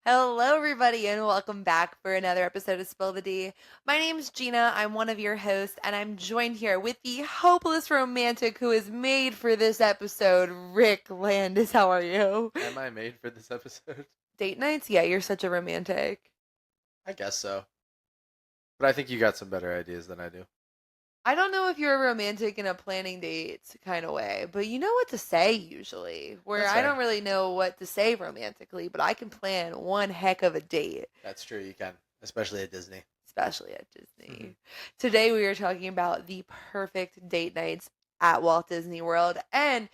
Hello, everybody, and welcome back for another episode of Spill the D. My name's Gina. I'm one of your hosts, and I'm joined here with the hopeless romantic who is made for this episode, Rick Landis. How are you? Am I made for this episode? Date nights? Yeah, you're such a romantic. I guess so. But I think you got some better ideas than I do. I don't know if you're a romantic in a planning dates kind of way, but you know what to say usually. Where That's I fair. don't really know what to say romantically, but I can plan one heck of a date. That's true, you can. Especially at Disney. Especially at Disney. Today we are talking about the perfect date nights at Walt Disney World and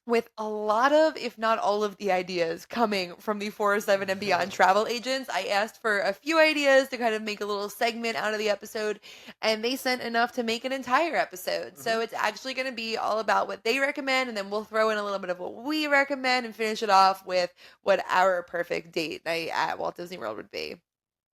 with a lot of, if not all of the ideas coming from the 407 and Beyond travel agents, I asked for a few ideas to kind of make a little segment out of the episode, and they sent enough to make an entire episode. So it's actually going to be all about what they recommend, and then we'll throw in a little bit of what we recommend and finish it off with what our perfect date night at Walt Disney World would be.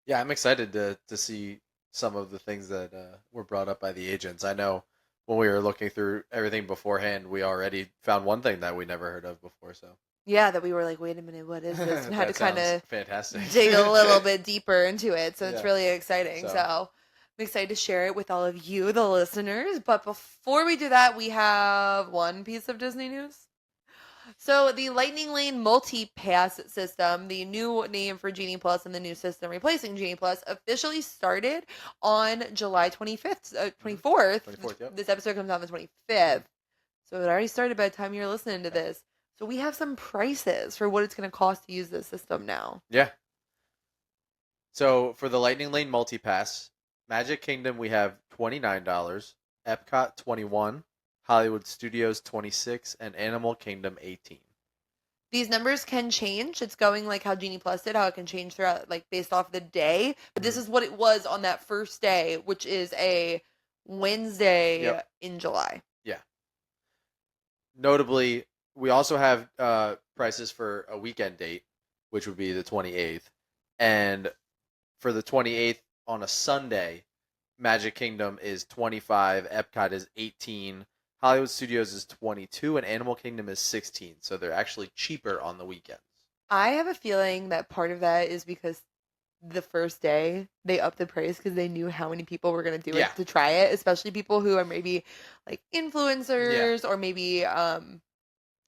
Yeah, I'm excited to see some of the things that were brought up by the agents. I know when we were looking through everything beforehand, we already found one thing that we never heard of before, so Yeah, that we were like, wait a minute, what is this? And had to that kind sounds of fantastic. dig a little bit deeper into it. So it's Yeah. really exciting. So, So I'm excited to share it with all of you, the listeners. But before we do that, we have one piece of Disney news. So the Lightning Lane multi-pass system, the new name for Genie Plus and the new system replacing Genie Plus, officially started on July 25th, 24th. 24th, yep. This episode comes out on the 25th. So it already started by the time you're listening to this. So we have some prices for what it's going to cost to use this system now. Yeah. So for the Lightning Lane Multipass, Magic Kingdom we have $29, Epcot 21, Hollywood Studios 26, and Animal Kingdom 18. These numbers can change. It's going like how Genie Plus did, how it can change throughout, like based off the day. But this is what it was on that first day, which is a Wednesday Yep. in July. Yeah. Notably, we also have prices for a weekend date, which would be the 28th. And for the 28th on a Sunday, Magic Kingdom is 25, Epcot is 18, Hollywood Studios is 22, and Animal Kingdom is 16. So they're actually cheaper on the weekends. I have a feeling that part of that is because the first day they upped the price because they knew how many people were going to do it Yeah. to try it, especially people who are maybe like Yeah. influencers or maybe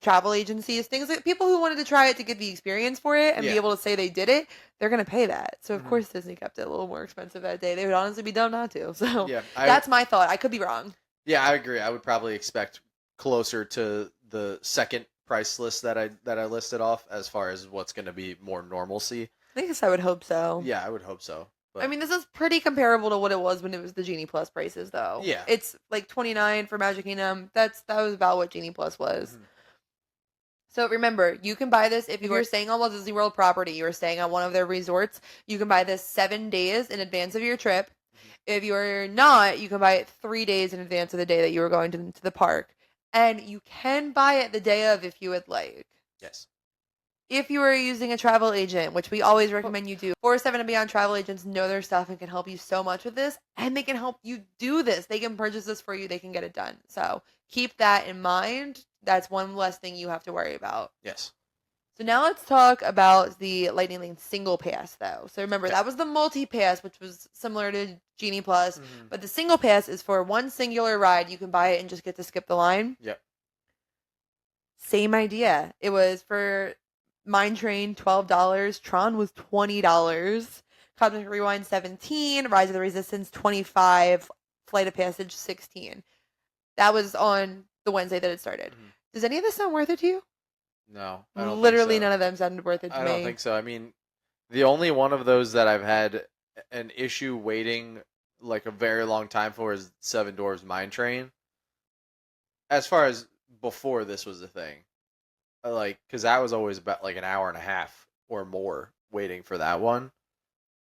travel agencies, things like people who wanted to try it to get the experience for it and be Yeah. able to say they did it, they're going to pay that. So of Mhm. course Disney kept it a little more expensive that day. They would honestly be dumb not to. So Yeah. that's my thought. I could be wrong. Yeah, I agree. I would probably expect closer to the second price list that I listed off as far as what's going to be more normalcy. I guess I would hope so. Yeah, I would hope so. I But mean, this is pretty comparable to what it was when it was the Genie Plus prices, though. yeah. It's like 29 for Magic Kingdom. That was about what Genie Plus was. Mhm. So remember, you can buy this if you are staying on Walt Disney World property. You are staying on one of their resorts. You can buy this 7 days in advance of your trip. If you are not, you can buy it 3 days in advance of the day that you are going to the park. And you can buy it the day of if you would like. Yes. If you are using a travel agent, which we always recommend you do, 407 and Beyond travel agents know their stuff and can help you so much with this, and they can help you do this. They can purchase this for you, they can get it done. So keep that in mind. That's one less thing you have to worry about. Yes. So now let's talk about the Lightning Lane single pass, though. So remember, Okay. that was the multi pass, which was similar to Genie Plus, Mhm. but the single pass is for one singular ride. You can buy it and just get to skip the line. Yep. Same idea. It was for Mine Train, $12. Tron was $20. Cosmic Rewind, 17. Rise of the Resistance, 25. Flight of Passage, 16. That was on the Wednesday that it started. Mhm. Does any of this sound worth it to you? No, I don't Literally think so. none of them sounded worth it to I me. don't think so. I mean, the only one of those that I've had an issue waiting like a very long time for is Seven Dwarfs Mine Train. As far as before this was a thing, like because that was always about like an hour and a half or more waiting for that one.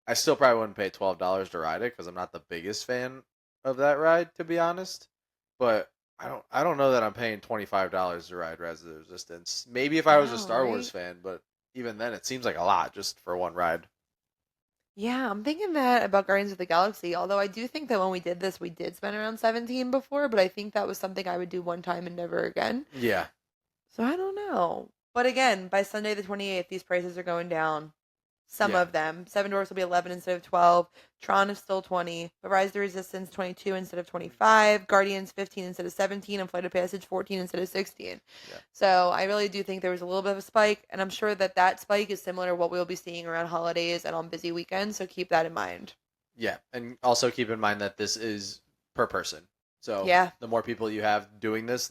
I still probably wouldn't pay $12 to ride it because I'm not the biggest fan of that ride, to be honest. But I don't know that I'm paying $25 to ride Rise of the Resistance. Maybe if I was a No, Star Wars right? fan, but even then, it seems like a lot just for one ride. Yeah, I'm thinking that about Guardians of the Galaxy. Although I do think that when we did this, we did spend around 17 before, but I think that was something I would do one time and never again. Yeah, So I don't know. But again, by Sunday the 28th, these prices are going down. Some Yeah. of them. Seven Dwarfs will be 11 instead of 12. Tron is still 20. But Rise of the Resistance 22 instead of 25. Guardians 15 instead of 17. And Flight of Passage 14 instead of 16. Yeah. So I really do think there was a little bit of a spike. And I'm sure that that spike is similar to what we'll be seeing around holidays and on busy weekends. So keep that in mind. Yeah. And also keep in mind that this is per person. So Yeah. the more people you have doing this,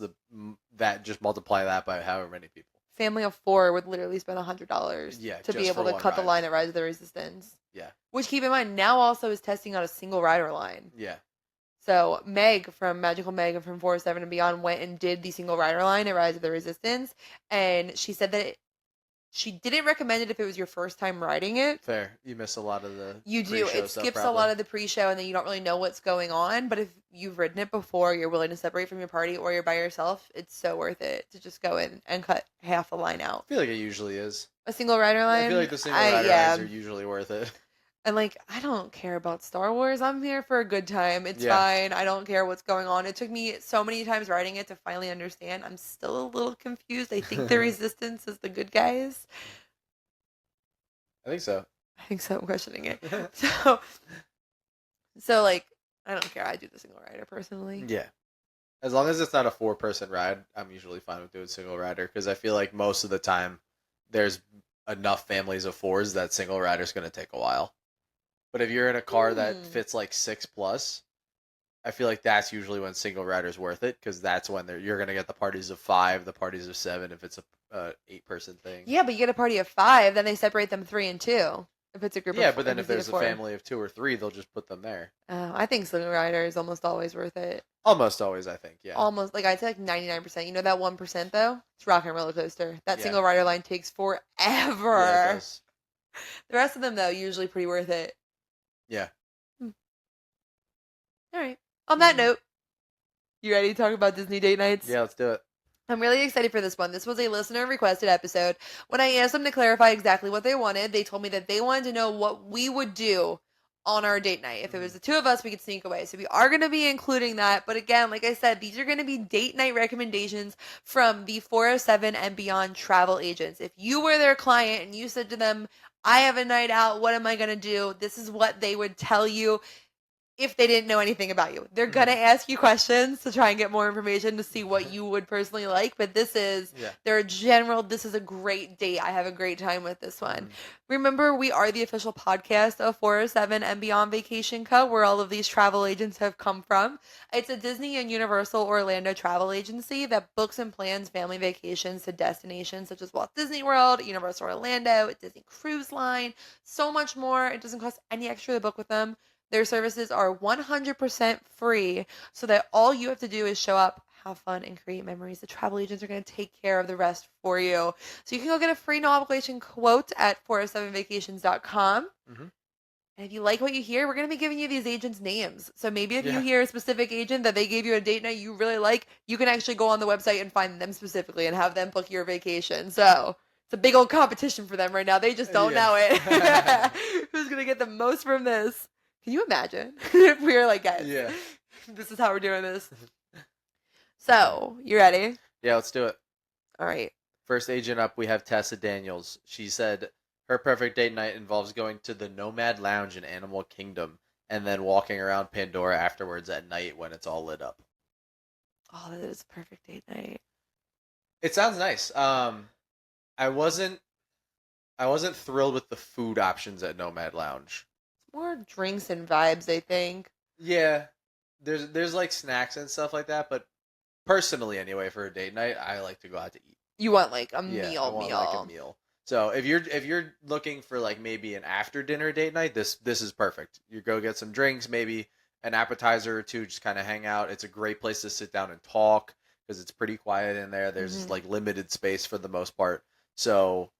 that just multiply that by however many people. Family of four would literally spend $100 Yeah, to be just able for to one cut the ride. line at Rise of the Resistance. Yeah. Which, keep in mind, now also is testing out a single rider line. Yeah. So Meg from Magical Meg and from 407 and Beyond went and did the single rider line at Rise of the Resistance, and she said that she didn't recommend it if it was your first time riding it. Fair. You miss a lot of the You do. pre-show It stuff, skips a probably. lot of the pre-show, and then you don't really know what's going on. But if you've ridden it before, you're willing to separate from your party, or you're by yourself, it's so worth it to just go in and cut half a line out. I feel like it usually is. A single rider line. I feel like the single rider rides are usually worth it. And like, I don't care about Star Wars. I'm here for a good time. It's Yeah. fine. I don't care what's going on. It took me so many times writing it to finally understand. I'm still a little confused. I think the Resistance is the good guys. I think so. I think so. I'm questioning it. So like, I don't care. I do the single rider personally. Yeah. As long as it's not a 4-person ride, I'm usually fine with doing single rider because I feel like most of the time there's enough families of 4s that single rider's going to take a while. But if you're in a car that fits like 6 plus, I feel like that's usually when single rider's worth it because that's when you're going to get the parties of 5, the parties of 7 if it's a 8-person thing. Yeah, but you get a party of 5, then they separate them 3 and 2. If it's a group of Yeah, but then if it's either there's a 4. family of 2 or 3, they'll just put them there. I think single rider is almost always worth it. Almost always, I think, yeah. Almost, like I'd say like 99%. You know that 1% though? It's rock and roller coaster. That Yeah. single rider line takes forever. Yeah, it does. The rest of them though, usually pretty worth it. Yeah. All right. On that note, you ready to talk about Disney date nights? Yeah, let's do it. I'm really excited for this one. This was a listener requested episode. When I asked them to clarify exactly what they wanted, they told me that they wanted to know what we would do on our date night. If it was the two of us, we could sneak away. So we are going to be including that. But again, like I said, these are going to be date night recommendations from the 407 and Beyond travel agents. If you were their client and you said to them, I have a night out, what am I going to do? This is what they would tell you if they didn't know anything about you. They're going to ask you questions to try and get more information to see what you would personally like. But this is their general, this is a great date. I have a great time with this one. Remember, we are the official podcast of 407 and Beyond Vacation Co., where all of these travel agents have come from. It's a Disney and Universal Orlando travel agency that books and plans family vacations to destinations such as Walt Disney World, Universal Orlando, Disney Cruise Line, so much more. It doesn't cost any extra to book with them. Their services are 100% free, so that all you have to do is show up, have fun, and create memories. The travel agents are going to take care of the rest for you. So you can go get a free no obligation quote at 407vacations.com. And if you like what you hear, we're going to be giving you these agents' names. So maybe if you hear a specific agent that they gave you a date night you really like, you can actually go on the website and find them specifically and have them book your vacation. So it's a big old competition for them right now. They just don't know it. Who's going to get the most from this? Can you imagine if we were like, guys, this is how we're doing this? So, you ready? Yeah, let's do it. All right. First agent up, we have Tessa Daniels. She said her perfect date night involves going to the Nomad Lounge in Animal Kingdom and then walking around Pandora afterwards at night when it's all lit up. Oh, that is a perfect date night. It sounds nice. I wasn't thrilled with the food options at Nomad Lounge. More drinks and vibes, I think. Yeah, there's like snacks and stuff like that, but personally, anyway, for a date night, I like to go out to eat. You want like a Yeah, meal, I want like a meal. So if you're looking for like maybe an after dinner date night, this is perfect. You go get some drinks, maybe an appetizer or two, just kind of hang out. It's a great place to sit down and talk because it's pretty quiet in there. There's like limited space for the most part, so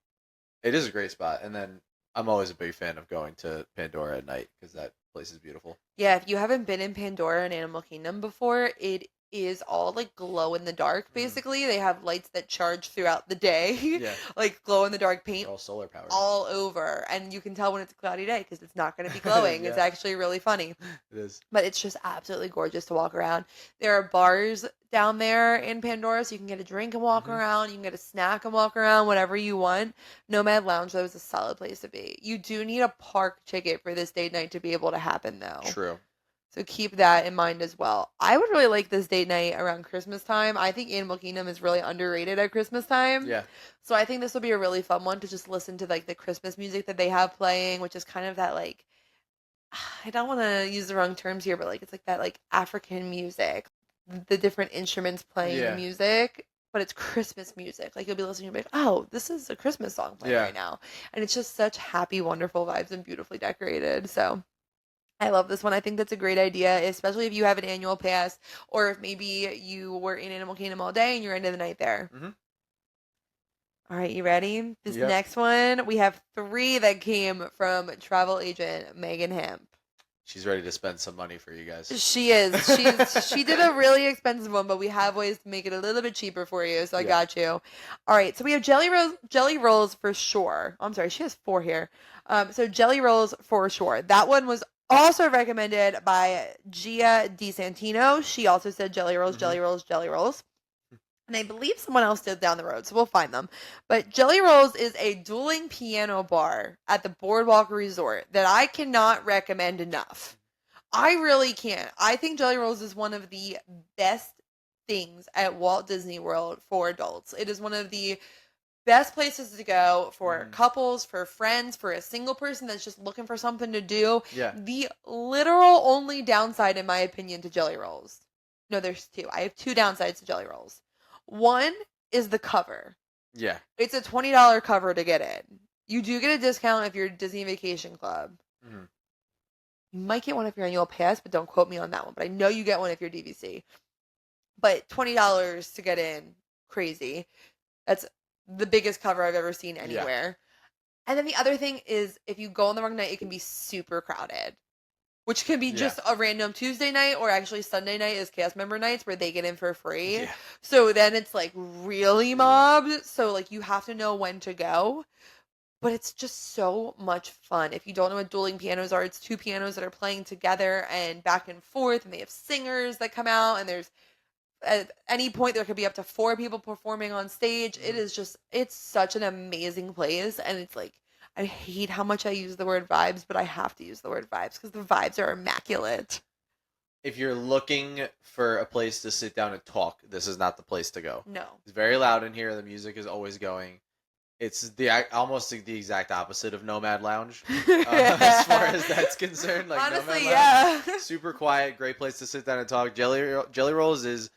it is a great spot. And then I'm always a big fan of going to Pandora at night because that place is beautiful. Yeah, if you haven't been in Pandora and Animal Kingdom before, it is all like glow in the dark. Mm. Basically, they have lights that charge throughout the day, Yeah, like glow in the dark paint they're all solar powered. all over, and you can tell when it's a cloudy day because it's not going to be glowing. It's Yeah, actually really funny. it is. But it's just absolutely gorgeous to walk around. There are bars down there in Pandora, so you can get a drink and walk Hmm. around. You can get a snack and walk around, whatever you want. Nomad Lounge, though, is a solid place to be. You do need a park ticket for this date night to be able to happen, though. True. So keep that in mind as well. I would really like this date night around Christmas time. I think Animal Kingdom is really underrated at Christmas time. Yeah. So I think this will be a really fun one to just listen to like the Christmas music that they have playing, which is kind of that like I don't want to use the wrong terms here, but like it's like that like African music, the different instruments playing the Yeah. music, but it's Christmas music. Like you'll be listening, you'll be like, oh, this is a Christmas song playing Yeah. right now, and it's just such happy, wonderful vibes and beautifully decorated. So I love this one. I think that's a great idea, especially if you have an annual pass, or if maybe you were in Animal Kingdom all day and you're into the night there. Hmm. All right, you ready? This Yep. next one, we have three that came from travel agent Megan Hemp. She's ready to spend some money for you guys. She is. She did a really expensive one, but we have ways to make it a little bit cheaper for you, so I Yeah. got you. All right, so we have jelly rolls for sure. I'm sorry, she has four here. So jelly rolls for sure. That one was also recommended by Gia DiSantino. She also said jelly rolls, Hmm. jelly rolls, jelly rolls. And I believe someone else did down the road, so we'll find them. But Jelly Rolls is a dueling piano bar at the Boardwalk Resort that I cannot recommend enough. I really can't. I think Jelly Rolls is one of the best things at Walt Disney World for adults. It is one of the best places to go for couples, for friends, for a single person that's just looking for something to do. Yeah. The literal only downside, in my opinion, to Jelly Rolls. No, there's two. I have two downsides to Jelly Rolls. One is the cover. Yeah. It's a $20 cover to get in. You do get a discount if you're Disney Vacation Club. Hmm. You might get one if you're annual pass, but don't quote me on that one. But I know you get one if you're DVC. But $20 to get in, crazy. That's the biggest cover I've ever seen anywhere. And then the other thing is if you go on the wrong night, it can be super crowded. Which can be Yeah. just a random Tuesday night, or actually Sunday night is cast member nights where they get in for free. Yeah. So then it's like really mobbed. So like you have to know when to go. But it's just so much fun. If you don't know what dueling pianos are, it's two pianos that are playing together and back and forth, and they have singers that come out, and there's at any point there could be up to four people performing on stage. It is just it's such an amazing place, and it's like I hate how much I use the word vibes, but I have to use the word vibes because the vibes are immaculate. If you're looking for a place to sit down and talk, this is not the place to go. No. It's very loud in here. The music is always going. It's almost the exact opposite of Nomad Lounge, as far as that's concerned. Like Honestly, Nomad Lounge, yeah. super quiet, great place to sit down and talk. Jelly Rolls is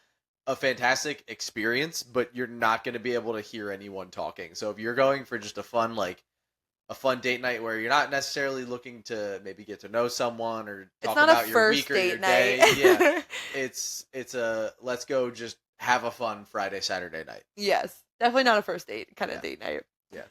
a fantastic experience, but you're not going to be able to hear anyone talking. So if you're going for just a fun date night where you're not necessarily looking to maybe get to know someone or It's talk not a about your first week or date your night. day, yeah, it's a let's go just have a fun Friday Saturday night. Yes. Definitely not a first date kind of Yeah. date night. Yeah.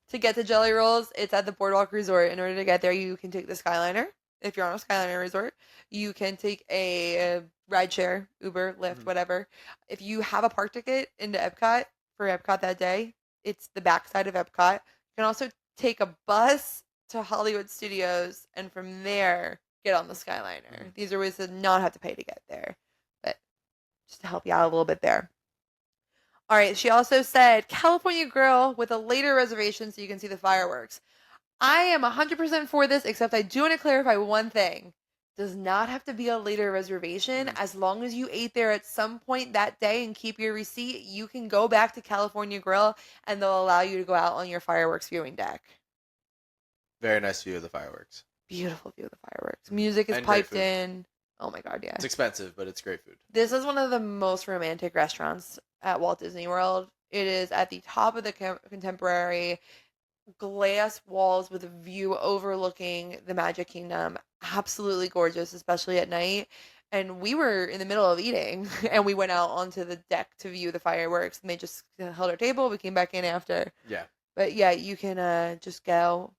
To get to Jelly Rolls, it's at the Boardwalk Resort. In order to get there, you can take the Skyliner. If you're on a Skyliner resort, you can take a rideshare, Uber, Lyft, Mhm. whatever. If you have a park ticket into Epcot for Epcot that day, it's the backside of Epcot. You can also take a bus to Hollywood Studios, and from there get on the Skyliner. Mhm. These are ways to not have to pay to get there, but just to help you out a little bit there. All right, she also said California Grill with a later reservation so you can see the fireworks. I am 100% for this, except I do want to clarify one thing. Does not have to be a later reservation. As long as you ate there at some point that day and keep your receipt, you can go back to California Grill and they'll allow you to go out on your fireworks viewing deck. Very nice view of the fireworks. Beautiful view of the fireworks. Music is And great piped food. in. Oh my God, yeah. It's expensive, but it's great food. This is one of the most romantic restaurants at Walt Disney World. It is at the top of the Contemporary, glass walls with a view overlooking the Magic Kingdom. Absolutely gorgeous, especially at night. And we were in the middle of eating and we went out onto the deck to view the fireworks and they just held our table. We came back in after. Yeah. But yeah, you can just go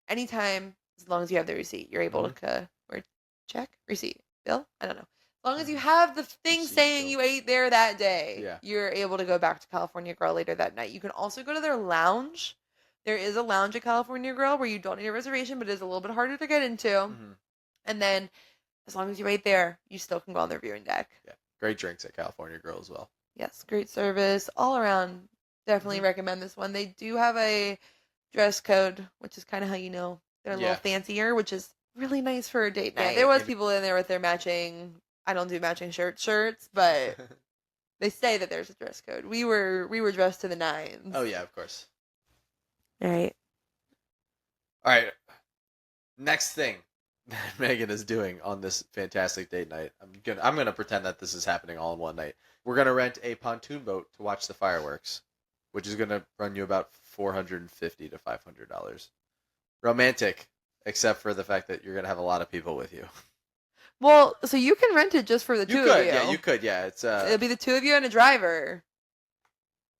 anytime as long as you have the receipt. You're able to or check receipt bill. I don't know. As long as you have the thing Receipt saying still. you ate there that day, Yeah. you're able to go back to California Grill later that night. You can also go to their lounge. There is a lounge at California Grill where you don't need a reservation, but it is a little bit harder to get into. Hmm. And then, as long as you ate there, you still can go on their viewing deck. Yeah. Great drinks at California Grill as well. Yes, great service all around. Definitely Mhm. recommend this one. They do have a dress code, which is kind of how you know they're a little Yeah. fancier, which is really nice for a date night. Yeah, There was maybe. people in there with their matching. I don't do matching shirts, but they say that there's a dress code. We were dressed to the nines. Oh yeah, of course. All right. All right. Next thing that Megan is doing on this fantastic date night. I'm gonna pretend that this is happening all in one night. We're gonna rent a pontoon boat to watch the fireworks, which is gonna run you about $450 to $500. Romantic, except for the fact that you're gonna have a lot of people with you. Well, so you can rent it just for the You two could, of you. yeah, you could, yeah. It's It'll be the two of you and a driver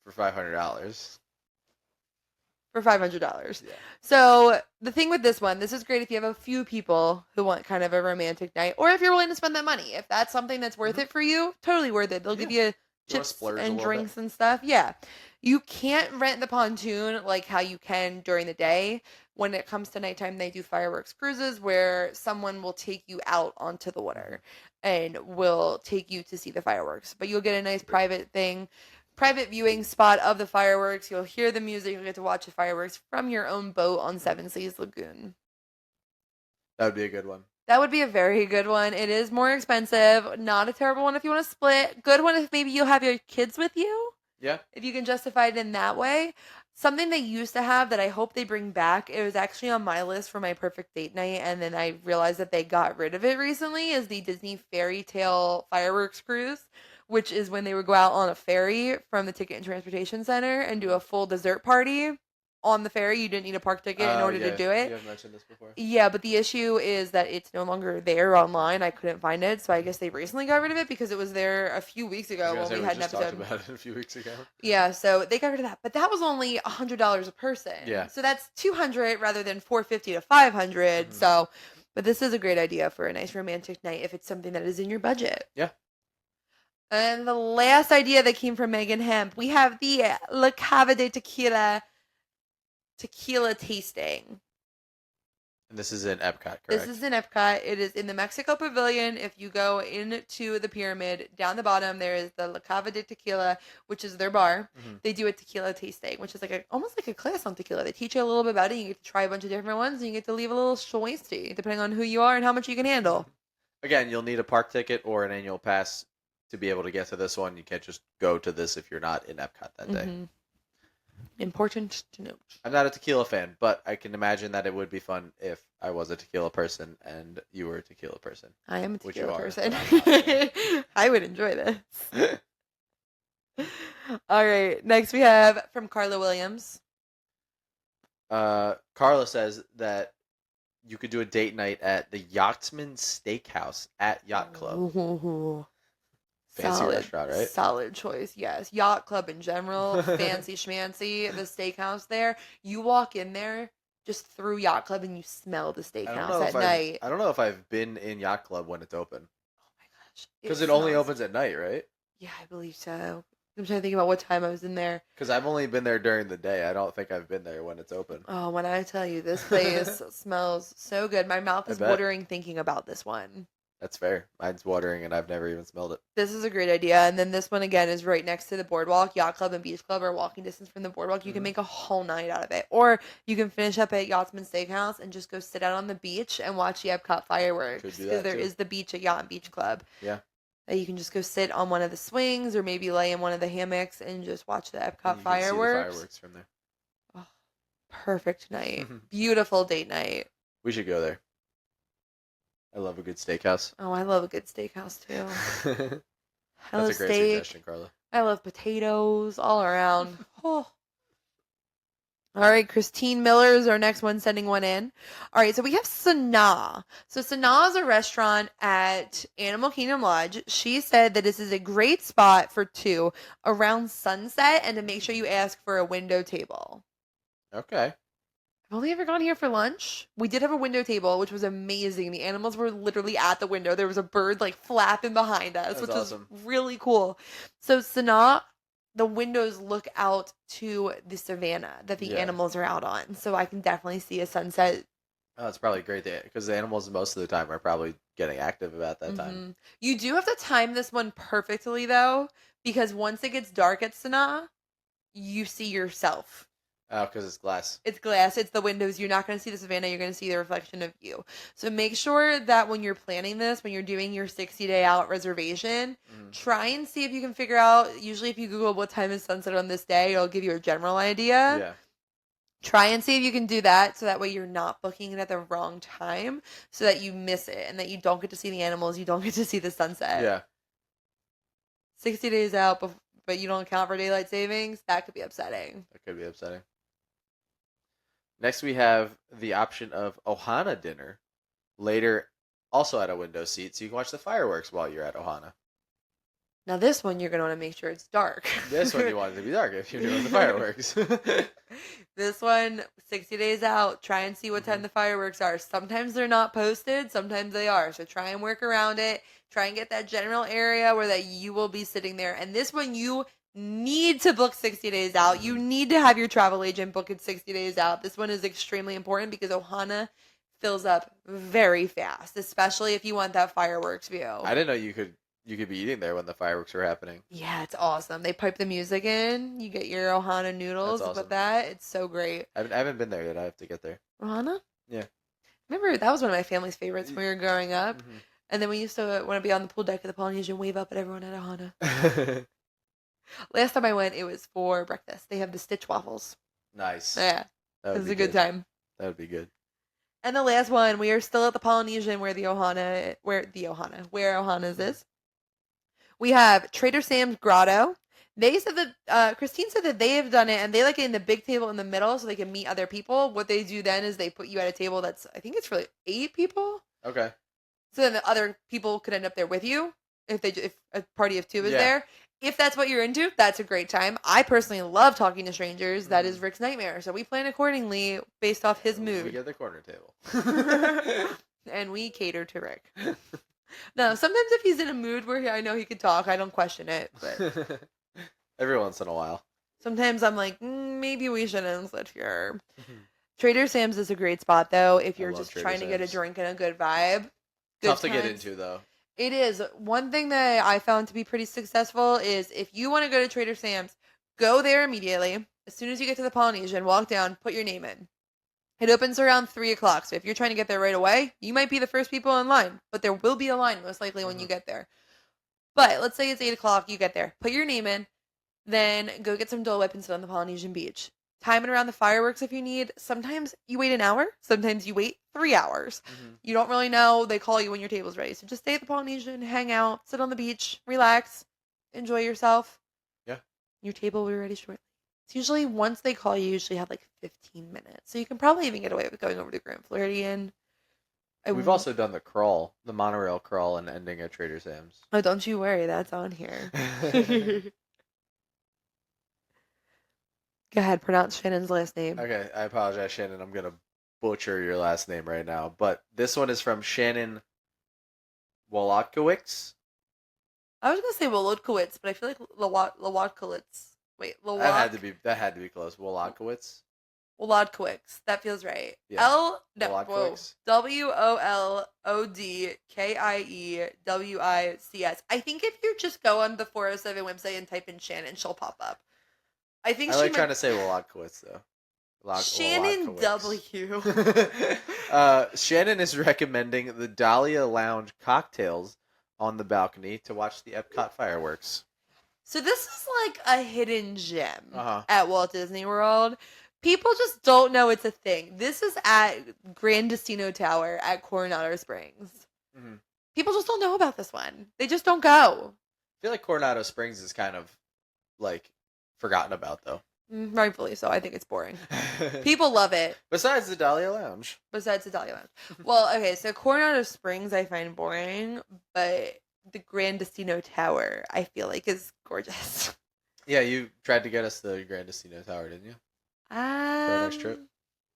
for $500. for $500. Yeah. So the thing with this one, this is great if you have a few people who want kind of a romantic night, or if you're willing to spend that money. If that's something that's worth it for you, totally worth it. They'll give you chips splurge a and little bit? drinks and stuff. Yeah. You can't rent the pontoon like how you can during the day. When it comes to nighttime, they do fireworks cruises where someone will take you out onto the water and will take you to see the fireworks. But you'll get a nice private viewing spot of the fireworks. You'll hear the music. You'll get to watch the fireworks from your own boat on Seven Seas Lagoon. That would be a good one. That would be a very good one. It is more expensive. Not a terrible one if you want to split. Good one if maybe you'll have your kids with you. Yeah. If you can justify it in that way. Something they used to have that I hope they bring back, it was actually on my list for my perfect date night, and then I realized that they got rid of it recently, is the Disney Fairy Tale Fireworks Cruise, which is when they would go out on a ferry from the Ticket and Transportation Center and do a full dessert party on the ferry. You didn't need a park ticket in order to do it. You have mentioned this before. Yeah, but the issue is that it's no longer there online. I couldn't find it, so I guess they recently got rid of it because it was there a few weeks ago when we had an just episode. talked about it a few weeks ago. Yeah, so they got rid of that, but that was only $100 a person. Yeah. So that's $200 rather than $450 to $500. So, but this is a great idea for a nice romantic night if it's something that is in your budget. Yeah. And the last idea that came from Megan Hemp, we have the La Cava de Tequila tasting. And this is in Epcot, correct? This is in Epcot. It is in the Mexico Pavilion. If you go into the pyramid, down the bottom there is the La Cava de Tequila, which is their bar. Mhm. They do a tequila tasting, which is like almost like a class on tequila. They teach you a little bit about it. You get to try a bunch of different ones, and you get to leave a little tasty, depending on who you are and how much you can handle. Again, you'll need a park ticket or an annual pass to be able to get to this one. You can't just go to this if you're not in Epcot that day. Mhm. Important to note. I'm not a tequila fan, but I can imagine that it would be fun if I was a tequila person and you were a tequila person. I am a Which you tequila are, person. but I'm not. I would enjoy this. All right. Next we have from Carla Williams. Carla says that you could do a date night at the Yachtsman Steakhouse at Yacht Club. Ooh. Fancy restaurant, right? Solid choice, yes. Yacht Club in general, fancy schmancy. The steakhouse there, you walk in there just through Yacht Club and you smell the steakhouse at night. I don't know if I've been in Yacht Club when it's open. Oh my gosh. Because it only opens at night, right? Yeah, I believe so. I'm trying to think about what time I was in there. Because I've only been there during the day. I don't think I've been there when it's open. Oh, when I tell you, this place smells so good. My mouth is watering thinking about this one. That's fair. Mine's watering and I've never even smelled it. This is a great idea. And then this one again is right next to the boardwalk. Yacht Club and Beach Club are walking distance from the boardwalk. You can make a whole night out of it. Or you can finish up at Yachtsman Steakhouse and just go sit out on the beach and watch the Epcot fireworks. Because there is the beach at Yacht and Beach Club. Yeah. You can just go sit on one of the swings or maybe lay in one of the hammocks and just watch the Epcot fireworks. fireworks. See the fireworks from there. Oh, perfect night. Beautiful date night. We should go there. I love a good steakhouse. Oh, I love a good steakhouse too. I love That's a great steak. suggestion, Carla. I love potatoes all around. Oh. All right, Christine Miller is our next one, sending one in. All right, so we have Sanaa. So Sanaa is a restaurant at Animal Kingdom Lodge. She said that this is a great spot for two around sunset and to make sure you ask for a window table. Okay. I've only ever gone here for lunch. We did have a window table, which was amazing. The animals were literally at the window. There was a bird like flapping behind us, That's which was awesome. really cool. So Sanaa, the windows look out to the savannah that the Yeah. animals are out on. So I can definitely see a sunset. Oh, it's probably great because the animals most of the time are probably getting active about that time. You do have to time this one perfectly though, because once it gets dark at Sanaa, you see yourself. Oh, because it's glass. It's glass, it's the windows. You're not going to see the savannah, you're going to see the reflection of you. So make sure that when you're planning this, when you're doing your 60-day out reservation, Mm. try and see if you can figure out. Usually, if you Google what time is sunset on this day, it'll give you a general idea. Yeah. Try and see if you can do that so that way you're not booking it at the wrong time so that you miss it and that you don't get to see the animals, you don't get to see the sunset. Yeah. 60 days out, but you don't account for daylight savings, that could be upsetting. That could be upsetting. Next, we have the option of Ohana dinner later, also at a window seat, so you can watch the fireworks while you're at Ohana. Now, this one, you're going to want to make sure it's dark. This one you want it to be dark if you're doing the fireworks. This one, 60 days out, try and see what time the fireworks are. Sometimes they're not posted, sometimes they are. So try and work around it. Try and get that general area where that you will be sitting there. And this one, you need to book 60 days out. You need to have your travel agent book it 60 days out. This one is extremely important because Ohana fills up very fast, especially if you want that fireworks view. I didn't know you could be eating there when the fireworks were happening. Yeah, it's awesome. They pipe the music in. You get your Ohana noodles That's awesome. with that. It's so great. I haven't been there yet. I have to get there. Ohana? Yeah. Remember, that was one of my family's favorites when we were growing up. Mm-hmm. And then we used to want to be on the pool deck of the Polynesian, wave up at everyone at Ohana. Last time I went, it was for breakfast. They have the stitch waffles. Nice. Yeah, it was a good time. That would be good. And the last one, we are still at the Polynesian where Ohana's is. We have Trader Sam's Grotto. They said that Christine said that they have done it, and they like it in the big table in the middle so they can meet other people. What they do then is they put you at a table that's, I think it's for like 8 people. Okay. So then the other people could end up there with you if a party of 2 is there. If that's what you're into, that's a great time. I personally love talking to strangers. That is Rick's nightmare. So we plan accordingly based off his mood. We get the corner table. And we cater to Rick. No, sometimes if he's in a mood where I know he could talk, I don't question it. But every once in a while. Sometimes I'm like, maybe we shouldn't sit here. Trader Sam's is a great spot, though, if you're just trying to get a drink and a good vibe. Tough to get into, though. It is. One thing that I found to be pretty successful is if you want to go to Trader Sam's, go there immediately. As soon as you get to the Polynesian, walk down, put your name in. It opens around 3 o'clock, so if you're trying to get there right away, you might be the first people in line, but there will be a line most likely when you get there. But let's say it's 8 o'clock, you get there, put your name in, then go get some Dole Whip and sit on the Polynesian beach. Time it around the fireworks if you need. Sometimes you wait an hour, sometimes you wait 3 hours. You don't really know. They call you when your table's ready. So just stay at the Polynesian, hang out, sit on the beach, relax, enjoy yourself. Yeah. Your table will be ready shortly. It's usually, once they call you, usually have like 15 minutes. So you can probably even get away with going over to Grand Floridian. We've also done the crawl, the monorail crawl, and ending at Trader Sam's. Oh, don't you worry. That's on here. Go ahead, pronounce Shannon's last name. Okay, I apologize, Shannon. I'm going to butcher your last name right now. But this one is from Shannon Wolotkowicz. I was going to say Wolodkowitz, but I feel like Lowatkowitz. Wait, That had to be close. Wolotkowicz. Wolodkowicz. That feels right. Yeah. Wolodkowicz. I think if you just go on the 407 website and type in Shannon, she'll pop up. I think I like trying to say Wolotkowicz, though. Shannon W. Shannon is recommending the Dahlia Lounge cocktails on the balcony to watch the Epcot fireworks. So this is like a hidden gem Uh-huh. at Walt Disney World. People just don't know it's a thing. This is at Grand Destino Tower at Coronado Springs. Mm-hmm. People just don't know about this one. They just don't go. I feel like Coronado Springs is kind of like forgotten about, though. Rightfully so. I think it's boring. People love it. Besides the Dahlia Lounge. Well, okay, so Coronado Springs I find boring, but the Grand Destino Tower I feel like is gorgeous. Yeah, you tried to get us the Grand Destino Tower, didn't you? For our next trip?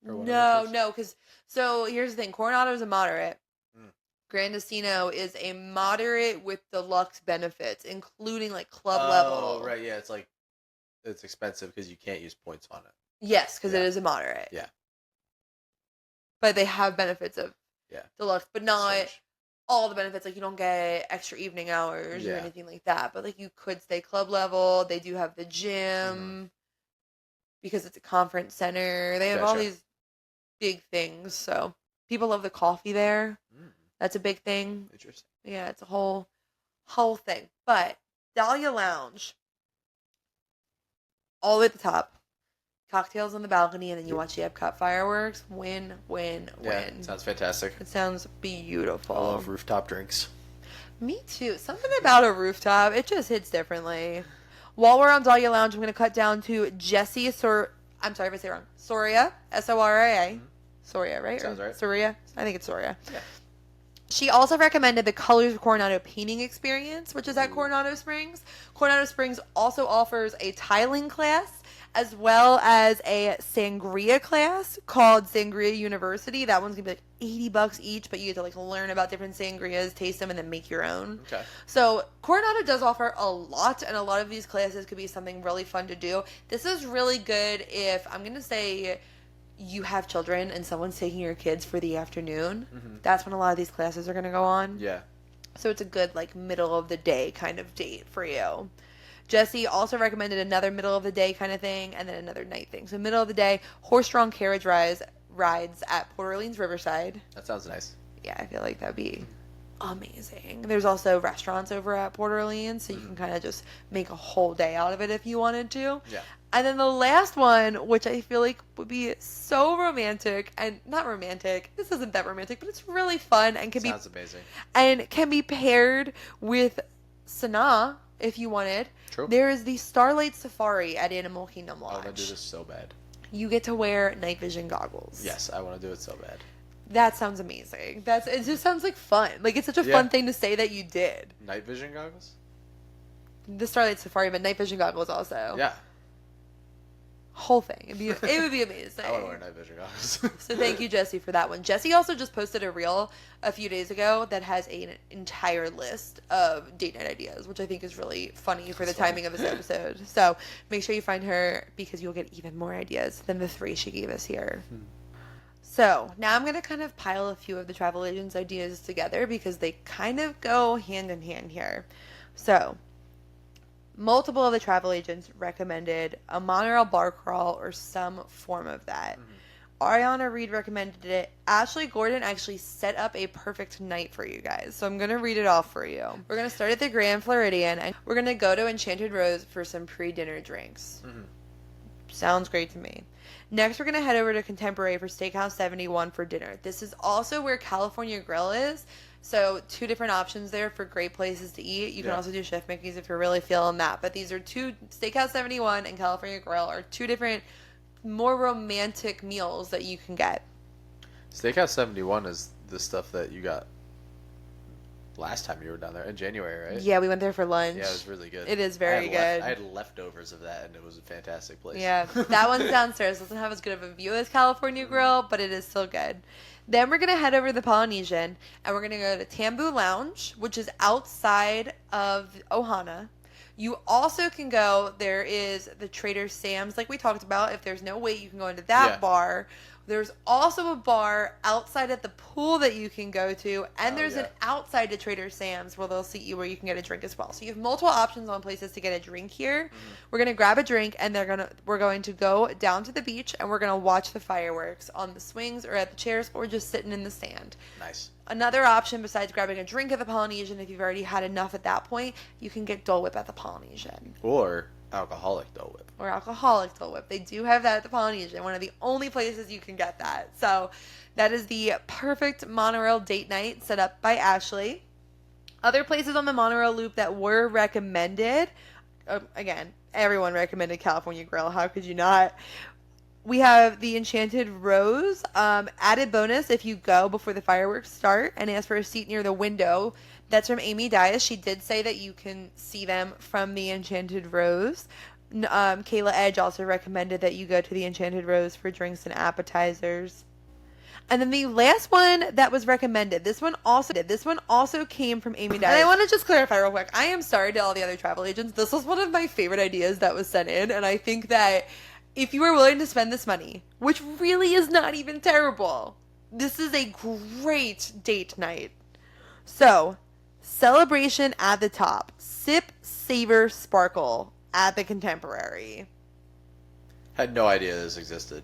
Or one of those No, places? no, because so here's the thing: Coronado is a moderate. Mm. Grandestino is a moderate with deluxe benefits, including like club Oh, level. right. Yeah, it's like it's expensive because you can't use points on it. Yes, because it Yeah. is a moderate, Yeah. but they have benefits of Yeah. deluxe, but It's not strange. all the benefits. Like you don't get extra evening hours or Yeah. anything like that. But like you could stay club level. They do have the Hmm. gym because it's a conference center. They have all Gotcha. these big things. So people love the coffee there. Mm. That's a big thing. Interesting. Yeah, it's a whole thing. But Dahlia Lounge, all the way at the top. Cocktails on the balcony, and then you watch the Epcot fireworks. Win, win, Yeah, win. sounds fantastic. It sounds beautiful. I love rooftop drinks. Me too. Something about a rooftop, it just hits differently. While we're on Dahlia Lounge, I'm going to cut down to Jessie I'm sorry if I say it wrong. Soria, Soria. Mm-hmm. Soria, right? Sounds Or right. Soria? I think it's Soria. Yeah. She also recommended the Colors of Coronado painting experience, which is at Ooh. Coronado Springs. Coronado Springs also offers a tiling class as well as a sangria class called Sangria University. That one's gonna be like $80 each, but you get to like learn about different sangrias, taste them, and then make your own. Okay. So Coronado does offer a lot, and a lot of these classes could be something really fun to do. This is really good if I'm gonna say you have children and someone's taking your kids for the afternoon. Mm-hmm. That's when a lot of these classes are gonna go on. Yeah. So it's a good like middle of the day kind of date for you. Jesse also recommended another middle of the day kind of thing and then another night thing. So middle of the day, horse-drawn carriage rides at Port Orleans Riverside. That sounds nice. Yeah, I feel like that'd be amazing. There's also restaurants over at Port Orleans, so you can kind of just make a whole day out of it if you wanted to. Yeah. And then the last one, which I feel like would be so romantic and not romantic. This isn't that romantic, but it's really fun and Sounds amazing. and can be paired with Sanaa if you wanted. True. There is the Starlight Safari at Animal Kingdom I Lodge. want to do this so bad. You get to wear night vision goggles. Yes, I want to do it so bad. That sounds amazing. It just sounds like fun. Like it's such a fun thing to say that you did. Night vision goggles? The Starlight Safari, but night vision goggles also. Yeah. Whole thing. It would be amazing. I want to wear night vision goggles. So thank you, Jesse, for that one. Jesse also just posted a reel a few days ago that has an entire list of date night ideas, which I think is really funny for the timing of this episode. So make sure you find her because you'll get even more ideas than the 3 she gave us here. So now I'm going to kind of pile a few of the travel agents' ideas together because they kind of go hand in hand here. So multiple of the travel agents recommended a monorail bar crawl or some form of that. Ariana Reed recommended it. Ashley Gordon actually set up a perfect night for you guys. So I'm going to read it off for you. We're going to start at the Grand Floridian and we're going to go to Enchanted Rose for some pre-dinner drinks. Sounds great to me. Next, we're going to head over to Contemporary for Steakhouse 71 for dinner. This is also where California Grill is. So 2 different options there for great places to eat. You can also do Chef Mickey's if you're really feeling that. But these are 2, Steakhouse 71 and California Grill are 2 different, more romantic meals that you can get. Steakhouse 71 is the stuff that you got last time you were down there in January, right? Yeah, we went there for lunch. Yeah, it was really good. It is very good. I had leftovers of that, and it was a fantastic place. Yeah, that one's downstairs. Doesn't have as good of a view as California Grill, but it is still good. Then we're going to head over to the Polynesian, and we're going to go to Tambu Lounge, which is outside of Ohana. You also can go, there is the Trader Sam's, like we talked about. If there's no wait, you can go into that bar. There's also a bar outside at the pool that you can go to, and there's an outside to Trader Sam's where they'll seat you where you can get a drink as well. So you have multiple options on places to get a drink here. We're gonna grab a drink, and we're going to go down to the beach, and we're gonna watch the fireworks on the swings or at the chairs or just sitting in the sand. Nice. Another option besides grabbing a drink at the Polynesian, if you've already had enough at that point, you can get Dole Whip at the Polynesian. Or alcoholic Dole Whip. Or alcoholic Dole Whip. They do have that at the Polynesian, one of the only places you can get that. So that is the perfect monorail date night set up by Ashley. Other places on the monorail loop that were recommended, again, everyone recommended California Grill. How could you not? We have the Enchanted Rose. Added bonus if you go before the fireworks start and ask for a seat near the window. That's from Amy Dias. She did say that you can see them from the Enchanted Rose. Kayla Edge also recommended that you go to the Enchanted Rose for drinks and appetizers. And then the last one that was recommended, this one also came from Amy Dyer. And I want to just clarify real quick. I am sorry to all the other travel agents. This was one of my favorite ideas that was sent in, and I think that if you are willing to spend this money, which really is not even terrible, this is a great date night. So, celebration at the top. Sip, savor, sparkle at the Contemporary. Had no idea this existed,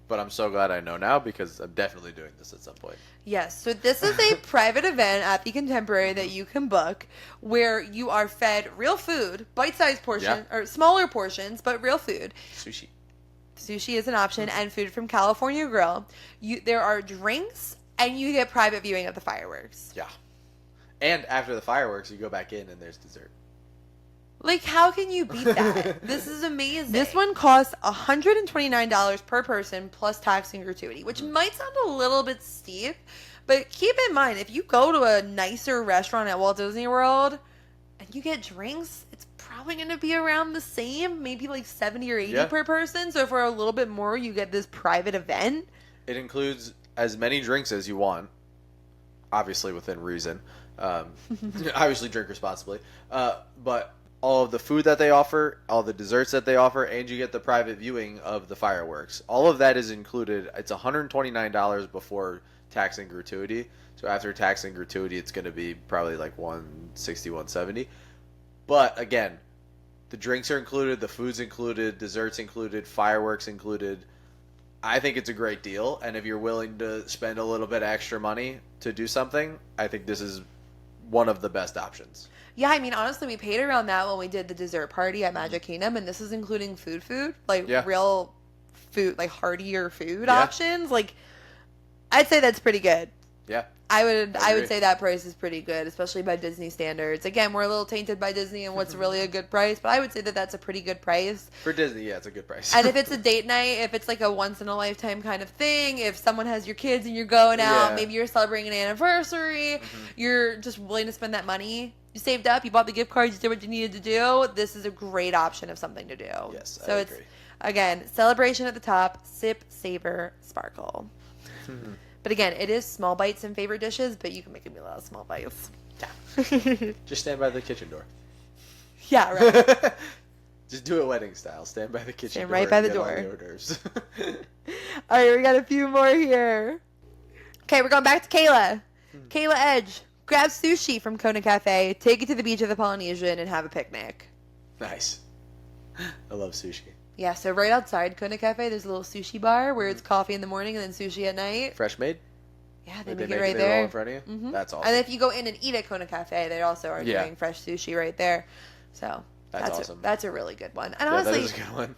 but I'm so glad I know now because I'm definitely doing this at some point. Yes, so this is a private event at the Contemporary that you can book where you are fed real food, bite-sized portions, or smaller portions, but real food. Sushi. Sushi is an option, and food from California Grill. There are drinks, and you get private viewing of the fireworks. Yeah. And after the fireworks, you go back in and there's dessert. Like, how can you beat that? This is amazing. This one costs $129 per person plus tax and gratuity, which might sound a little bit steep, but keep in mind, if you go to a nicer restaurant at Walt Disney World and you get drinks, it's probably going to be around the same, maybe like 70 or 80 per person. So for a little bit more, you get this private event. It includes as many drinks as you want, obviously within reason. Obviously drink responsibly. But all of the food that they offer, all the desserts that they offer, and you get the private viewing of the fireworks. All of that is included. It's $129 before tax and gratuity. So after tax and gratuity, it's going to be probably like $160, $170. But again, the drinks are included, the food's included, desserts included, fireworks included. I think it's a great deal, and if you're willing to spend a little bit extra money to do something, I think this is one of the best options. Yeah, I mean, honestly, we paid around that when we did the dessert party at Magic Kingdom, and this is including food, like real food, like heartier food options. Like, I'd say that's pretty good. Yeah. I would say that price is pretty good, especially by Disney standards. Again, we're a little tainted by Disney and what's really a good price, but I would say that that's a pretty good price. For Disney, yeah, it's a good price. And if it's a date night, if it's like a once-in-a-lifetime kind of thing, if someone has your kids and you're going out, maybe you're celebrating an anniversary, you're just willing to spend that money, you saved up, you bought the gift cards, you did what you needed to do, this is a great option of something to do. Yes, so I it's, agree. Again, celebration at the top, sip, savor, sparkle. But again, it is small bites and favorite dishes, but you can make a meal out of small bites. Yeah. Just stand by the kitchen door. Yeah, right. Just do it wedding style. Stand by the kitchen door. Stand right by the door. All the hors d'oeuvres. All right, we got a few more here. Okay, we're going back to Kayla. Kayla Edge. Grab sushi from Kona Cafe, take it to the beach of the Polynesian, and have a picnic. Nice. I love sushi. Yeah, so right outside Kona Cafe, there's a little sushi bar where it's coffee in the morning and then sushi at night. Fresh made? Yeah, they make it right there. All in front of you? Mm-hmm. That's awesome. And if you go in and eat at Kona Cafe, they also are doing fresh sushi right there. So that's awesome. That's a really good one. And yeah, honestly, that is a good one.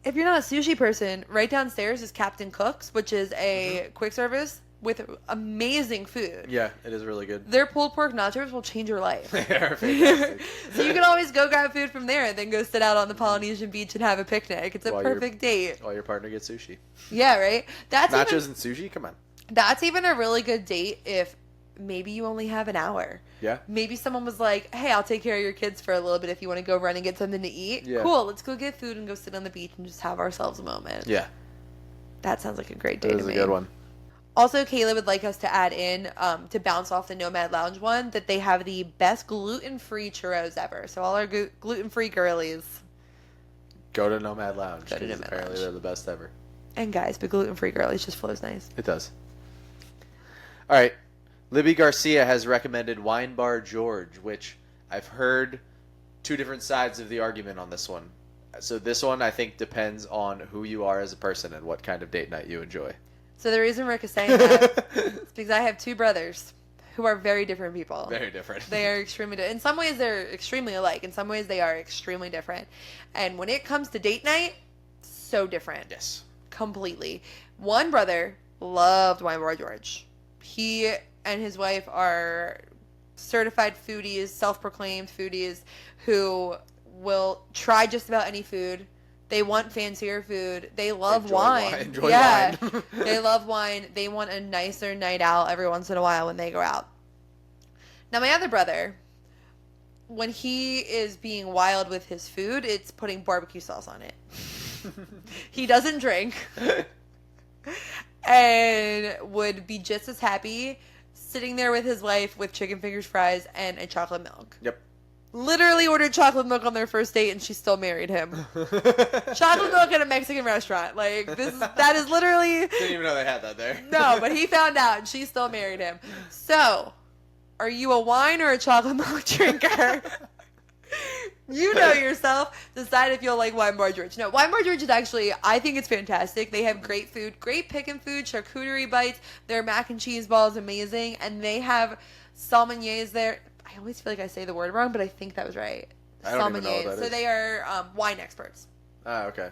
If you're not a sushi person, right downstairs is Captain Cook's, which is a quick service with amazing food. Yeah, it is really good. Their pulled pork nachos will change your life. They are fantastic. So you can always go grab food from there and then go sit out on the Polynesian beach and have a picnic. It's a perfect date. While your partner gets sushi. Yeah, right? Nachos and sushi? Come on. That's even a really good date if maybe you only have an hour. Yeah. Maybe someone was like, hey, I'll take care of your kids for a little bit if you want to go run and get something to eat. Yeah. Cool, let's go get food and go sit on the beach and just have ourselves a moment. Yeah. That sounds like a great date to me. That is a good one. Also, Kayla would like us to add in, to bounce off the Nomad Lounge one, that they have the best gluten-free churros ever. So all our gluten-free girlies. Go to Nomad Lounge. Go to Nomad apparently Lounge. They're the best ever. And guys, but gluten-free girlies just flows nice. It does. All right. Libby Garcia has recommended Wine Bar George, which I've heard two different sides of the argument on this one. So this one, I think, depends on who you are as a person and what kind of date night you enjoy. So the reason Rick is saying that is because I have two brothers who are very different people. Very different. They are extremely different. In some ways, they're extremely alike. In some ways, they are extremely different. And when it comes to date night, so different. Yes. Completely. One brother loved Wine Bar George. He and his wife are certified foodies, self-proclaimed foodies, who will try just about any food. They want fancier food. They love wine. Enjoy wine. They love wine. They want a nicer night out every once in a while when they go out. Now, my other brother, when he is being wild with his food, it's putting barbecue sauce on it. He doesn't drink and would be just as happy sitting there with his wife with chicken fingers, fries, and a chocolate milk. Yep. Literally ordered chocolate milk on their first date, and she still married him. Chocolate milk at a Mexican restaurant. Like, that is literally... Didn't even know they had that there. No, but he found out, and she still married him. So, are you a wine or a chocolate milk drinker? You know yourself. Decide if you'll like Wine Bar George. No, Wine Bar George is actually, I think it's fantastic. They have great food, great pick-and food, charcuterie bites. Their mac and cheese ball is amazing. And they have salmoniers there. I always feel like I say the word wrong, but I think that was right. I don't even know what that So is. they are wine experts. Oh, okay.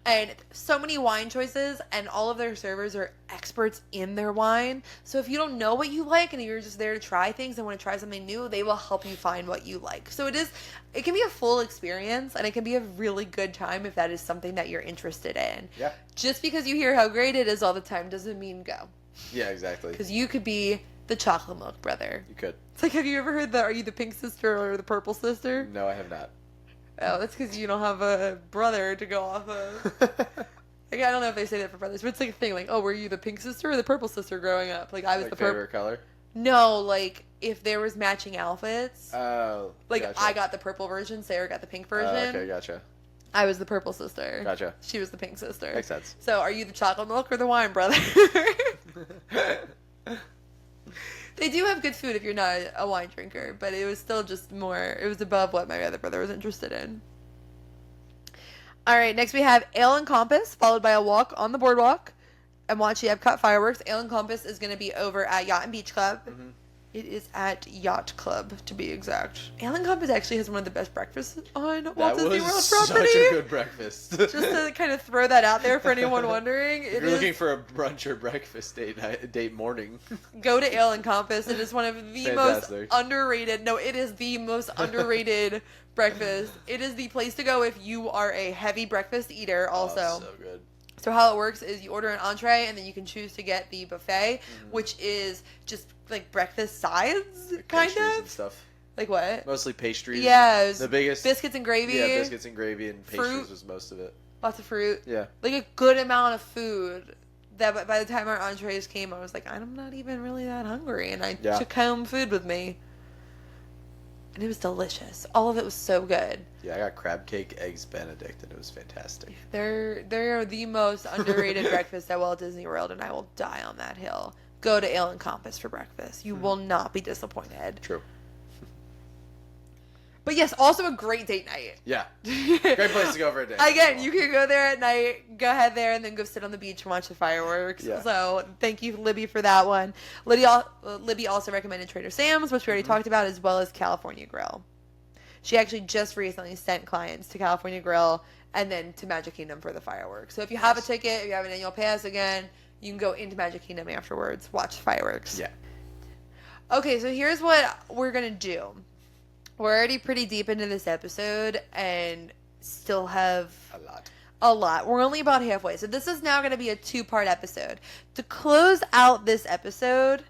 And so many wine choices, and all of their servers are experts in their wine. So if you don't know what you like and you're just there to try things and want to try something new, they will help you find what you like. So it can be a full experience, and it can be a really good time if that is something that you're interested in. Yeah. Just because you hear how great it is all the time doesn't mean go. Yeah, exactly. Because you could be the chocolate milk brother. You could. It's like, have you ever heard are you the pink sister or the purple sister? No, I have not. Oh, that's because you don't have a brother to go off of. Like, I don't know if they say that for brothers, but it's like a thing. Like, oh, were you the pink sister or the purple sister growing up? Like, I was Like the purple. favorite color? No, like, if there was matching outfits. Oh, Like, gotcha. I got the purple version, Sarah got the pink version. Okay, gotcha. I was the purple sister. Gotcha. She was the pink sister. Makes sense. So, are you the chocolate milk or the wine brother? They do have good food if you're not a wine drinker, but it was still just more, it was above what my other brother was interested in. All right, next we have Ale and Compass, followed by a walk on the boardwalk and watch the Epcot fireworks. Ale and Compass is going to be over at Yacht and Beach Club. Mm-hmm. It is at Yacht Club, to be exact. Ale and Compass actually has one of the best breakfasts on Walt That Disney was World such property. a good breakfast. Just to kind of throw that out there for anyone wondering. If you're looking for a brunch or breakfast date morning. Go to Ale and Compass. It is one of the Fantastic. most underrated. No, it is the most underrated breakfast. It is the place to go if you are a heavy breakfast eater. Also, Oh, so good. so how it works is you order an entree and then you can choose to get the buffet, which is just like breakfast sides, Like kind pastries and of. stuff. Like what? Mostly pastries. Yeah, it was The biggest biscuits and gravy. Yeah, biscuits and gravy and pastries Fruit. was most of it. Lots of fruit. Yeah. Like a good amount of food. That by the time our entrees came, I was like, I'm not even really that hungry, and I Yeah. took home food with me. And it was delicious. All of it was so good. Yeah, I got crab cake, eggs Benedict, and it was fantastic. They're the most underrated breakfast at Walt Disney World, and I will die on that hill. Go to Ale and Compass for breakfast. You will not be disappointed. True. But yes, also a great date night. Yeah. Great place to go for a day. Again, you can go there at night, go ahead there, and then go sit on the beach and watch the fireworks. Yeah. So thank you, Libby, for that one. Libby also recommended Trader Sam's, which we already talked about, as well as California Grill. She actually just recently sent clients to California Grill and then to Magic Kingdom for the fireworks. So if you have a ticket, if you have an annual pass, again, you can go into Magic Kingdom afterwards, watch the fireworks. Yeah. Okay, so here's what we're going to do. We're already pretty deep into this episode and still have a lot. We're only about halfway. So this is now going to be a 2-part episode. To close out this episode,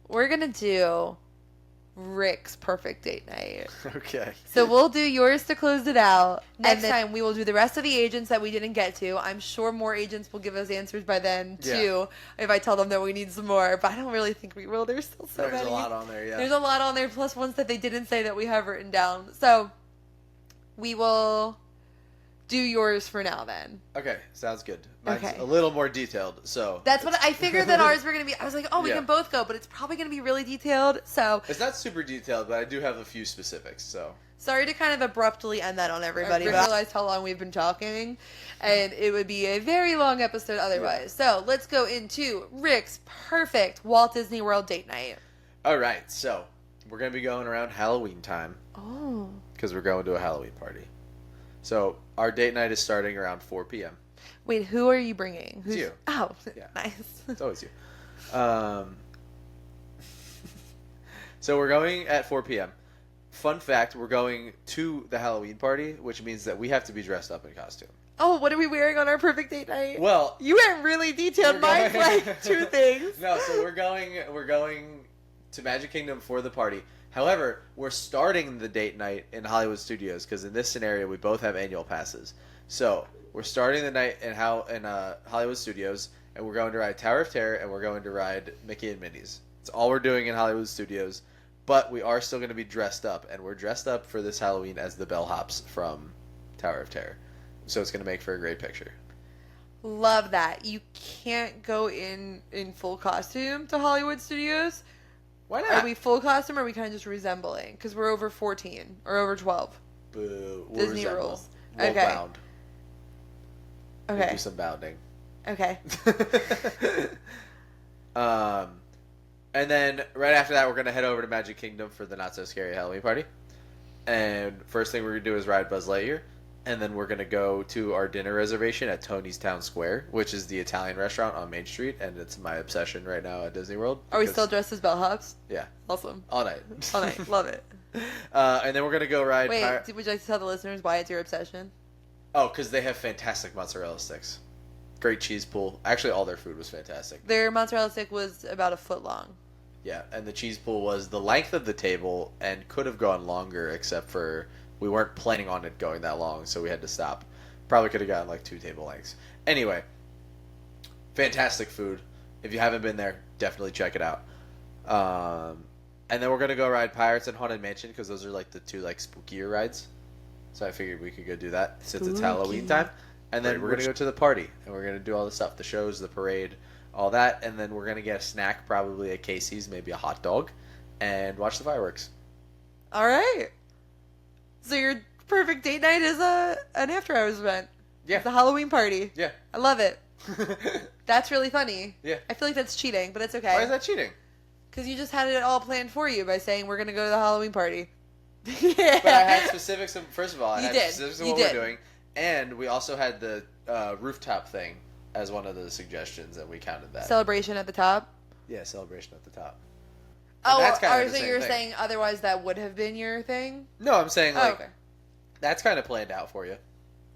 we're going to do Ric's perfect date night. Okay. So we'll do yours to close it out. Next time we will do the rest of the agents that we didn't get to. I'm sure more agents will give us answers by then too, if I tell them that we need some more. But I don't really think we will. There's still so many. There's a lot on there, yeah. There's a lot on there, plus ones that they didn't say that we have written down. So we will do yours for now then. Okay, sounds good. Mine's Okay. a little more detailed, so... That's what I figured that ours were going to be. I was like, oh, we Yeah. can both go, but it's probably going to be really detailed. So It's not super detailed, but I do have a few specifics, so... sorry to kind of abruptly end that on everybody, but I realized how long we've been talking, and it would be a very long episode otherwise. So let's go into Ric's perfect Walt Disney World date night. Alright, so we're going to be going around Halloween time, Oh. because we're going to a Halloween party. So our date night is starting around 4 p.m. Wait, who are you bringing? It's you. Oh, Yeah. nice. It's always you. So we're going at 4 p.m. Fun fact, we're going to the Halloween party, which means that we have to be dressed up in costume. Oh, what are we wearing on our perfect date night? Well, You went really detailed. we're Mine's going- like 2 things. No, so we're going to Magic Kingdom for the party. However, we're starting the date night in Hollywood Studios because in this scenario we both have annual passes. So we're starting the night in Hollywood Studios, and we're going to ride Tower of Terror, and we're going to ride Mickey and Minnie's. It's all we're doing in Hollywood Studios, but we are still going to be dressed up, and we're dressed up for this Halloween as the bellhops from Tower of Terror. So it's going to make for a great picture. Love that. You can't go in full costume to Hollywood Studios. Why not? Are we full costume or are we kind of just resembling? Because we're over 14 or over 12. Boo. We'll Disney resemble. rules. We'll Okay. bound. We'll Okay. do some bounding. Okay. And then right after that, we're gonna head over to Magic Kingdom for the not so scary Halloween party. And first thing we're gonna do is ride Buzz Lightyear, and then we're gonna go to our dinner reservation at Tony's Town Square, which is the Italian restaurant on Main Street, and it's my obsession right now at Disney World. Are we still dressed as bellhops? Yeah, Awesome. all night. All night. Love it. And then we're gonna go ride. Wait, would you like to tell the listeners why it's your obsession? Oh, because they have fantastic mozzarella sticks. Great cheese pool. Actually, all their food was fantastic. Their mozzarella stick was about a foot long. Yeah, and the cheese pool was the length of the table and could have gone longer, except for we weren't planning on it going that long, so we had to stop. Probably could have gotten like 2 table lengths. Anyway, fantastic food. If you haven't been there, definitely check it out. And then we're gonna go ride Pirates and Haunted Mansion because those are like the 2 like spookier rides. So I figured we could go do that since it's Halloween time. And then we're gonna go to the party and we're gonna do all the stuff, the shows, the parade, all that, and then we're gonna get a snack, probably at Casey's, maybe a hot dog, and watch the fireworks. All right. So your perfect date night is an after hours event. Yeah. It's a Halloween party. Yeah. I love it. That's really funny. Yeah. I feel like that's cheating, but it's okay. Why is that cheating? Because you just had it all planned for you by saying we're gonna go to the Halloween party. Yeah. But I had specifics of, first of all, I You had did. specifics of You what did. we're doing, and we also had the rooftop thing as one of the suggestions, and we counted that. Celebration at the top. Yeah, celebration at the top. Oh, that's kind of so the same you're thing. saying otherwise that would have been your thing? No, I'm saying like okay. that's kind of planned out for you.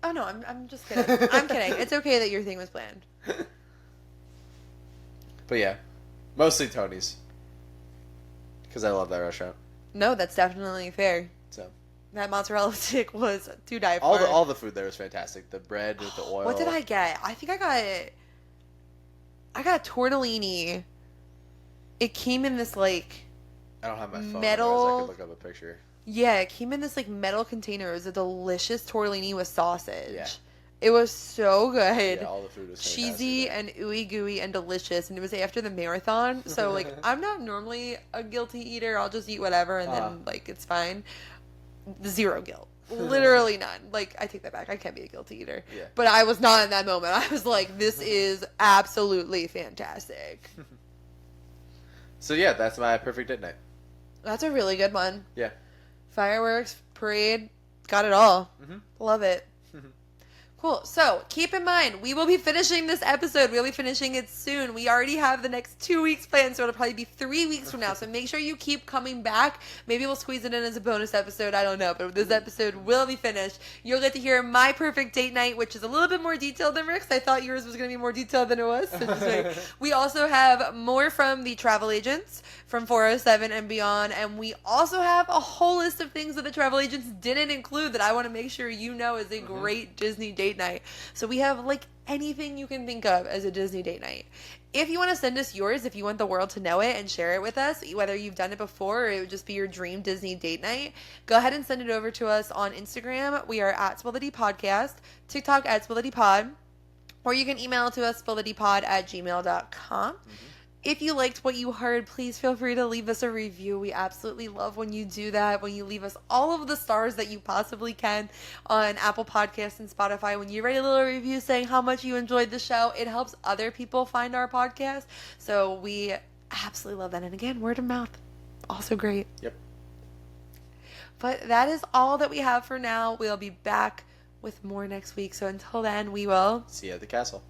Oh no, I'm just kidding. I'm kidding. It's okay that your thing was planned. But yeah, mostly Tony's, because I love that restaurant. No, that's definitely fair. So That mozzarella stick was to die for. all the food there was fantastic. The bread with the oil. What did I get? I think I got tortellini. It came in this like I don't have my phone. metal- Otherwise I could look up a picture. yeah, it came in this like metal container. It was a delicious tortellini with sausage. Yeah. It was so good. Yeah, all the food was fantastic Cheesy there. and ooey gooey and delicious, and it was after the marathon. So like, I'm not normally a guilty eater. I'll just eat whatever, and then like it's fine. Zero guilt, literally none. Like I take that back. I can't be a guilty eater. Yeah. But I was not in that moment. I was like, this is absolutely fantastic. So yeah, that's my perfect date night. That's a really good one. Yeah. Fireworks, parade, got it all. Mhm. Love it. Cool. So keep in mind, we will be finishing this episode. We'll be finishing it soon. We already have the next 2 weeks planned, so it'll probably be 3 weeks from now. So make sure you keep coming back. Maybe we'll squeeze it in as a bonus episode. I don't know. But this episode will be finished. You'll get to hear my perfect date night, which is a little bit more detailed than Rick's. I thought yours was going to be more detailed than it was. So just wait. We also have more from the travel agents from 407 and beyond. And we also have a whole list of things that the travel agents didn't include that I want to make sure you know is a great Disney date night. So we have like anything you can think of as a Disney date night. If you want to send us yours, if you want the world to know it and share it with us, whether you've done it before or it would just be your dream Disney date night, go ahead and send it over to us on Instagram. We are at Spillity Podcast, TikTok at Spillity Pod, or you can email to us spillitypod@gmail.com. If you liked what you heard, please feel free to leave us a review. We absolutely love when you do that, when you leave us all of the stars that you possibly can on Apple Podcasts and Spotify. When you write a little review saying how much you enjoyed the show, it helps other people find our podcast. So we absolutely love that. And again, word of mouth, also great. Yep. But that is all that we have for now. We'll be back with more next week. So until then, we will See you at the castle.